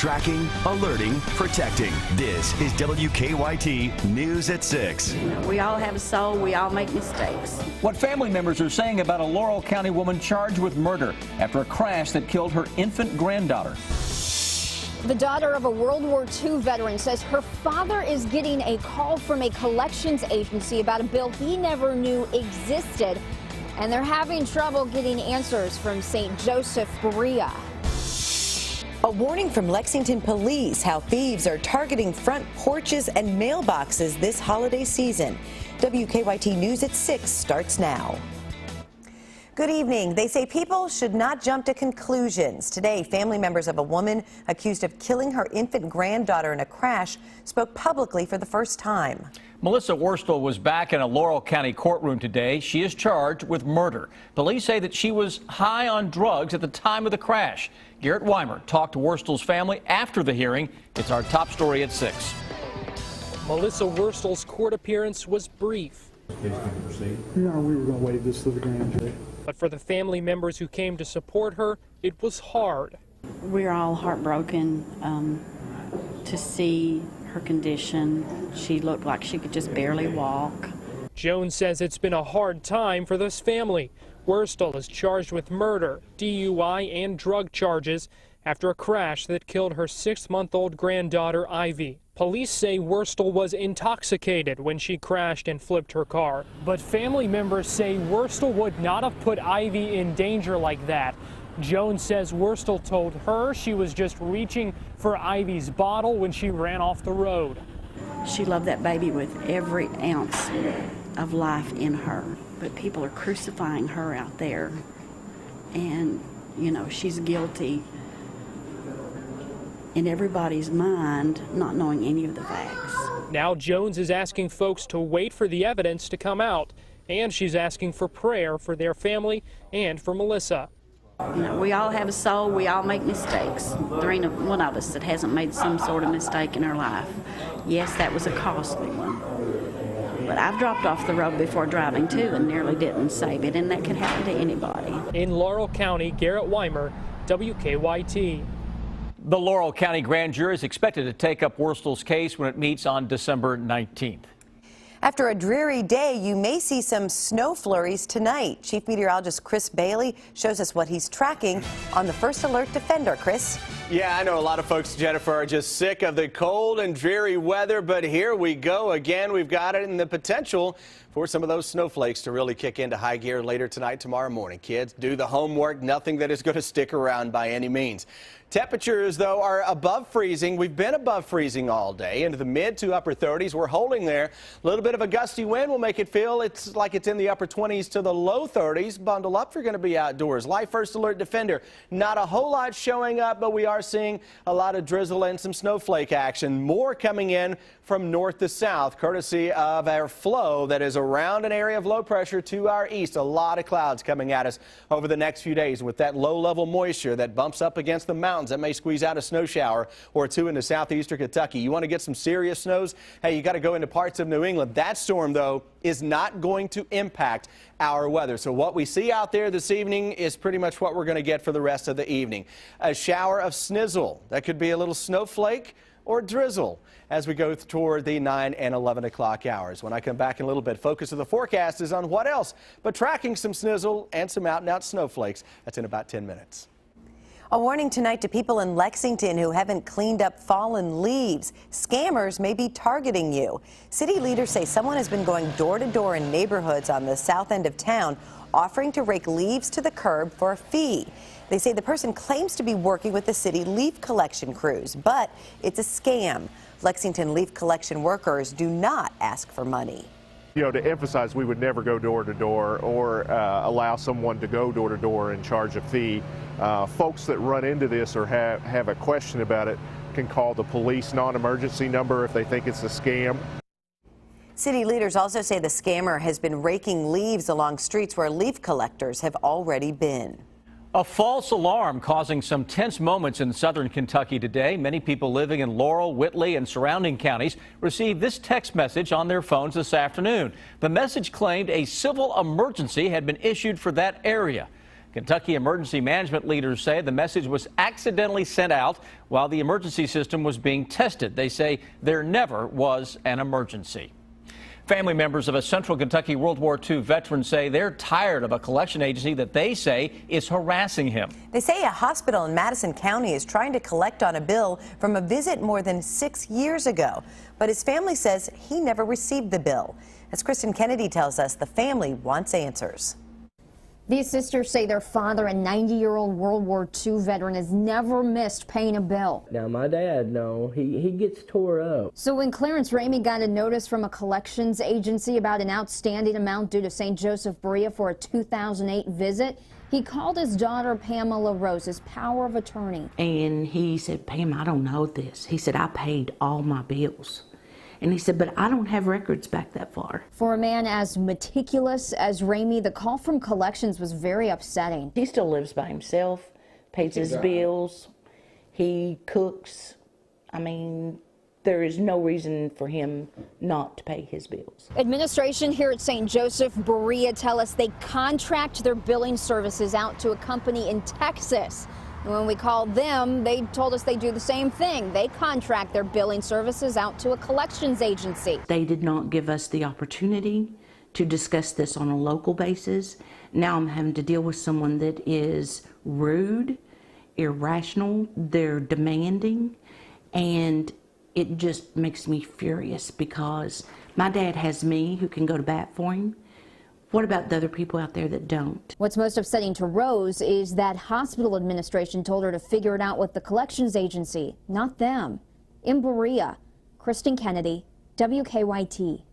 Tracking, alerting, protecting. This is WKYT News at 6. We all have a soul. We all make mistakes. What family members are saying about a Laurel County woman charged with murder after a crash that killed her infant granddaughter. The daughter of a World War II veteran says her father is getting a call from a collections agency about a bill he never knew existed, and they're having trouble getting answers from St. Joseph Berea. A warning from Lexington police how thieves are targeting front porches and mailboxes this holiday season. WKYT News at 6 starts now. Good evening. They say people should not jump to conclusions. Today, family members of a woman accused of killing her infant granddaughter in a crash spoke publicly for the first time. Melissa Worstel was back in a Laurel County courtroom today. She is charged with murder. Police say that she was high on drugs at the time of the crash. Garrett Weimer talked to Worstel's family after the hearing. It's our top story at 6. Melissa Worstel's court appearance was brief. Yeah, we were going to waive this to the grand jury. But for the family members who came to support her, it was hard. We're all heartbroken to see her condition. She looked like she could just barely walk. Jones says it's been a hard time for this family. Worstel is charged with murder, DUI, and drug charges after a crash that killed her 6-month-old granddaughter, Ivy. Police say Worstel was intoxicated when she crashed and flipped her car. But family members say Worstel would not have put Ivy in danger like that. Jones says Worstel told her she was just reaching for Ivy's bottle when she ran off the road. She loved that baby with every ounce of life in her. But people are crucifying her out there. And, you know, she's guilty in everybody's mind, not knowing any of the facts. Now Jones is asking folks to wait for the evidence to come out, and she's asking for prayer for their family and for Melissa. You know, we all have a soul. We all make mistakes. There ain't one of us that hasn't made some sort of mistake in her life. Yes, that was a costly one. But I've dropped off the road before driving too and nearly didn't save it, and that can happen to anybody. In Laurel County, Garrett Weimer, WKYT. The Laurel County grand jury is expected to take up Worstel's case when it meets on December 19th. After a dreary day, you may see some snow flurries tonight. Chief Meteorologist Chris Bailey shows us what he's tracking on the First Alert Defender. Chris? Yeah, I know a lot of folks, Jennifer, are just sick of the cold and dreary weather, but here we go again. We've got it in the potential for some of those snowflakes to really kick into high gear later tonight, tomorrow morning. Kids, do the homework. Nothing that is going to stick around by any means. Temperatures, though, are above freezing. We've been above freezing all day into the mid to upper 30s. We're holding there. A little bit of a gusty wind will make it feel it's like it's in the upper 20s to the low 30s. Bundle up if you're going to be outdoors. Live First Alert Defender. Not a whole lot showing up, but we are seeing a lot of drizzle and some snowflake action. More coming in from north to south, courtesy of our flow that is around an area of low pressure to our east. A lot of clouds coming at us over the next few days with that low-level moisture that bumps up against the mountains. That may squeeze out a snow shower or two into southeastern Kentucky. You want to get some serious snows? Hey, you got to go into parts of New England. That storm, though, is not going to impact our weather. So what we see out there this evening is pretty much what we're going to get for the rest of the evening. A shower of snizzle. That could be a little snowflake or drizzle as we go toward the 9 and 11 o'clock hours. When I come back in a little bit, focus of the forecast is on what else but tracking some snizzle and some out-and-out snowflakes. That's in about 10 minutes. A warning tonight to people in Lexington who haven't cleaned up fallen leaves. Scammers may be targeting you. City leaders say someone has been going door to door in neighborhoods on the south end of town, offering to rake leaves to the curb for a fee. They say the person claims to be working with the city leaf collection crews, but it's a scam. Lexington leaf collection workers do not ask for money. You know, to emphasize, we would never go door to door or allow someone to go door to door and charge a fee. Folks that run into this or have a question about it can call the police non-emergency number if they think it's a scam. City leaders also say the scammer has been raking leaves along streets where leaf collectors have already been. A false alarm causing some tense moments in southern Kentucky today. Many people living in Laurel, Whitley, and surrounding counties received this text message on their phones this afternoon. The message claimed a civil emergency had been issued for that area. Kentucky emergency management leaders say the message was accidentally sent out while the emergency system was being tested. They say there never was an emergency. Family members of a Central Kentucky World War II veteran say they're tired of a collection agency that they say is harassing him. They say a hospital in Madison County is trying to collect on a bill from a visit more than 6 years ago. But his family says he never received the bill. As Kristen Kennedy tells us, the family wants answers. These sisters say their father, a 90-year-old World War II veteran, has never missed paying a bill. Now, my dad, no, he gets tore up. So when Clarence Ramey got a notice from a collections agency about an outstanding amount due to St. Joseph Berea for a 2008 visit, he called his daughter, Pamela Rose, his power of attorney. And he said, Pam, I don't know this. He said, I paid all my bills. And he said, but I don't have records back that far. For a man as meticulous as Ramey, the call from collections was very upsetting. He still lives by himself, pays his bills, he cooks. I mean, there is no reason for him not to pay his bills. Administration here at St. Joseph Berea tell us they contract their billing services out to a company in Texas. And when we called them, they told us they do the same thing. They contract their billing services out to a collections agency. They did not give us the opportunity to discuss this on a local basis. Now I'm having to deal with someone that is rude, irrational, they're demanding, and it just makes me furious because my dad has me who can go to bat for him. What about the other people out there that don't? What's most upsetting to Rose is that hospital administration told her to figure it out with the collections agency, not them. In Berea, Kristen Kennedy, WKYT.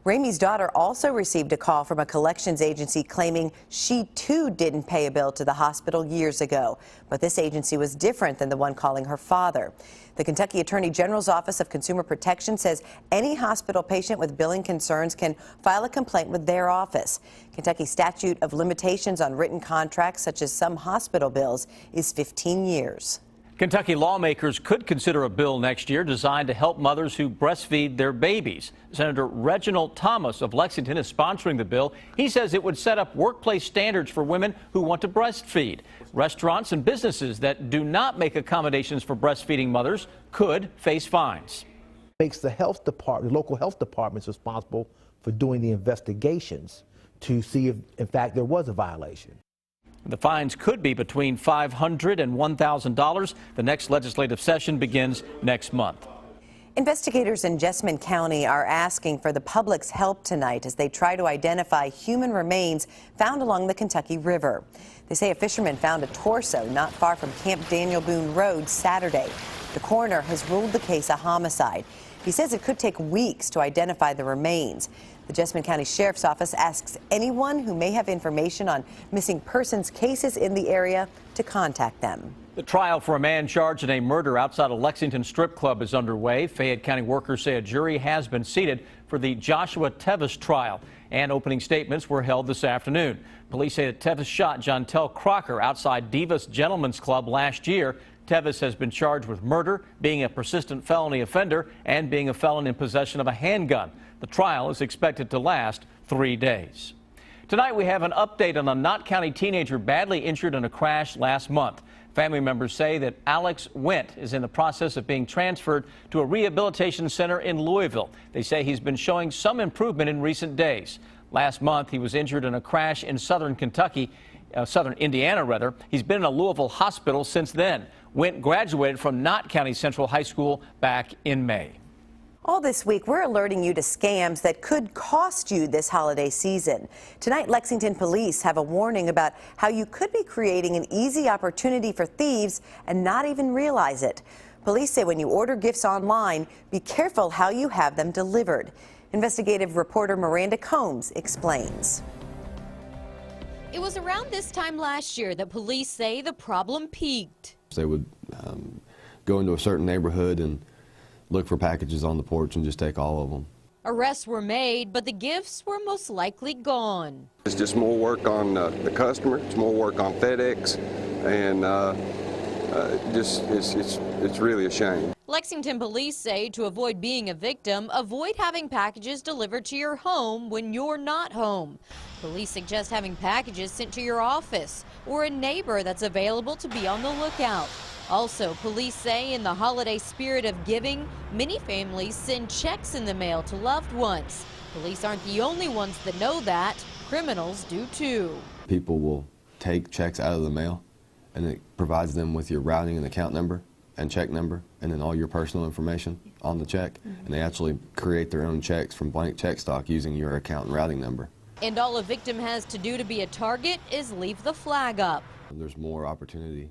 Ramey's daughter also received a call from a collections agency claiming she too didn't pay a bill to the hospital years ago. But this agency was different than the one calling her father. The Kentucky Attorney General's Office of Consumer Protection says any hospital patient with billing concerns can file a complaint with their office. Kentucky statute of limitations on written contracts, such as some hospital bills, is 15 years. Kentucky lawmakers could consider a bill next year designed to help mothers who breastfeed their babies. Senator Reginald Thomas of Lexington is sponsoring the bill. He says it would set up workplace standards for women who want to breastfeed. Restaurants and businesses that do not make accommodations for breastfeeding mothers could face fines. Makes the health department, local health departments responsible for doing the investigations to see if, in fact, there was a violation. The fines could be between $500 and $1,000. The next legislative session begins next month. Investigators in Jessamine County are asking for the public's help tonight as they try to identify human remains found along the Kentucky River. They say a fisherman found a torso not far from Camp Daniel Boone Road Saturday. The coroner has ruled the case a homicide. He says it could take weeks to identify the remains. The Jessamine County Sheriff's Office asks anyone who may have information on missing persons cases in the area to contact them. The trial for a man charged in a murder outside a Lexington strip club is underway. Fayette County workers say a jury has been seated for the Joshua Tevis trial, and opening statements were held this afternoon. Police say that Tevis shot Jontel Crocker outside Divas Gentlemen's Club last year. Tevis has been charged with murder, being a persistent felony offender, and being a felon in possession of a handgun. The trial is expected to last 3 days. Tonight we have an update on a Knott County teenager badly injured in a crash last month. Family members say that Alex Went is in the process of being transferred to a rehabilitation center in Louisville. They say he's been showing some improvement in recent days. Last month he was injured in a crash in southern Indiana rather. He's been in a Louisville hospital since then. Went graduated from Knott County Central High School back in May. All this week, we're alerting you to scams that could cost you this holiday season. Tonight, Lexington police have a warning about how you could be creating an easy opportunity for thieves and not even realize it. Police say when you order gifts online, be careful how you have them delivered. Investigative reporter Miranda Combs explains. It was around this time last year that police say the problem peaked. They would go into a certain neighborhood and look for packages on the porch and just take all of them. Arrests were made, but the gifts were most likely gone. It's just more work on the customer, it's more work on FedEx, and it's really a shame. Lexington police say to avoid being a victim, avoid having packages delivered to your home when you're not home. Police suggest having packages sent to your office or a neighbor that's available to be on the lookout. Also, police say in the holiday spirit of giving, many families send checks in the mail to loved ones. Police aren't the only ones that know that. Criminals do too. People will take checks out of the mail, and it provides them with your routing and account number and check number, and then all your personal information on the check. And they actually create their own checks from blank check stock using your account and routing number. And all a victim has to do to be a target is leave the flag up. There's more opportunity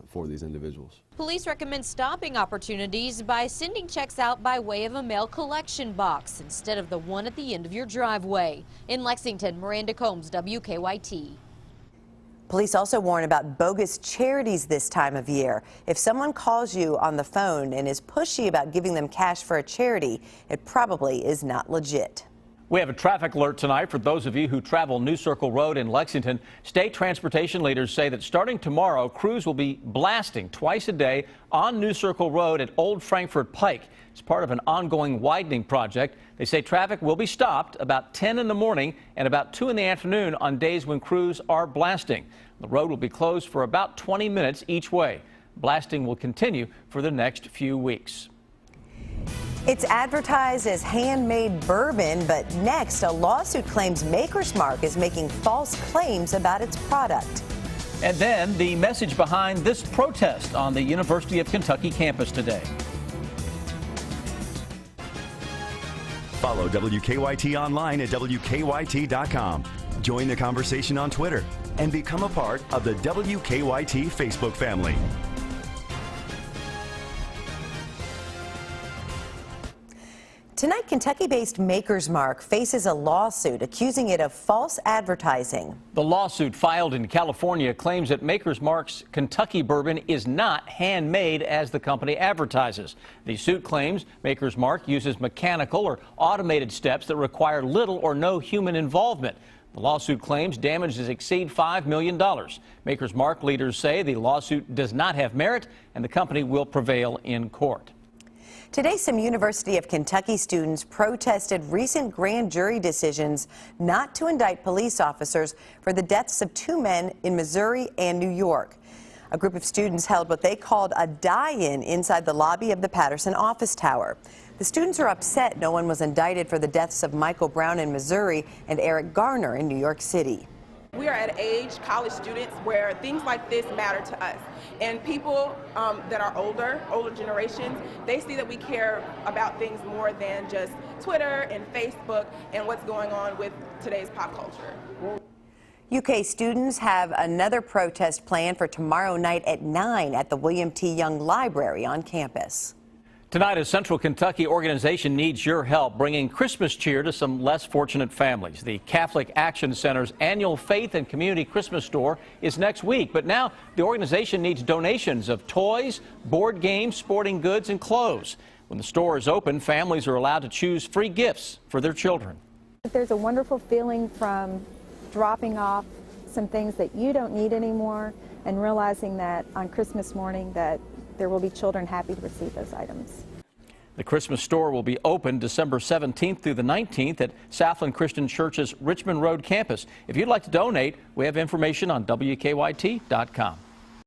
for these individuals. Police recommend stopping opportunities by sending checks out by way of a mail collection box instead of the one at the end of your driveway. In Lexington, Miranda Combs, WKYT. Police also warn about bogus charities this time of year. If someone calls you on the phone and is pushy about giving them cash for a charity, it probably is not legit. We have a traffic alert tonight for those of you who travel New Circle Road in Lexington. State transportation leaders say that starting tomorrow, crews will be blasting twice a day on New Circle Road at Old Frankfort Pike. It's part of an ongoing widening project. They say traffic will be stopped about 10 in the morning and about 2 in the afternoon on days when crews are blasting. The road will be closed for about 20 minutes each way. Blasting will continue for the next few weeks. It's advertised as handmade bourbon, but next, a lawsuit claims Maker's Mark is making false claims about its product. And then the message behind this protest on the University of Kentucky campus today. Follow WKYT online at WKYT.com. Join the conversation on Twitter and become a part of the WKYT Facebook family. Tonight, Kentucky-based Maker's Mark faces a lawsuit accusing it of false advertising. The lawsuit filed in California claims that Maker's Mark's Kentucky bourbon is not handmade as the company advertises. The suit claims Maker's Mark uses mechanical or automated steps that require little or no human involvement. The lawsuit claims damages exceed $5 million. Maker's Mark leaders say the lawsuit does not have merit and the company will prevail in court. Today, some University of Kentucky students protested recent grand jury decisions not to indict police officers for the deaths of 2 men in Missouri and New York. A group of students held what they called a die-in inside the lobby of the Patterson office tower. The students are upset no one was indicted for the deaths of Michael Brown in Missouri and Eric Garner in New York City. We are at an age, college students, where things like this matter to us. And people that are older generations, they see that we care about things more than just Twitter and Facebook and what's going on with today's pop culture. UK students have another protest planned for tomorrow night at 9 at the William T. Young Library on campus. Tonight, a Central Kentucky organization needs your help bringing Christmas cheer to some less fortunate families. The Catholic Action Center's annual Faith and Community Christmas store is next week, but now the organization needs donations of toys, board games, sporting goods, and clothes. When the store is open, families are allowed to choose free gifts for their children. There's a wonderful feeling from dropping off some things that you don't need anymore and realizing that on Christmas morning that there will be children happy to receive those items. The Christmas store will be open December 17th through the 19th at Southland Christian Church's Richmond Road campus. If you'd like to donate, we have information on WKYT.com.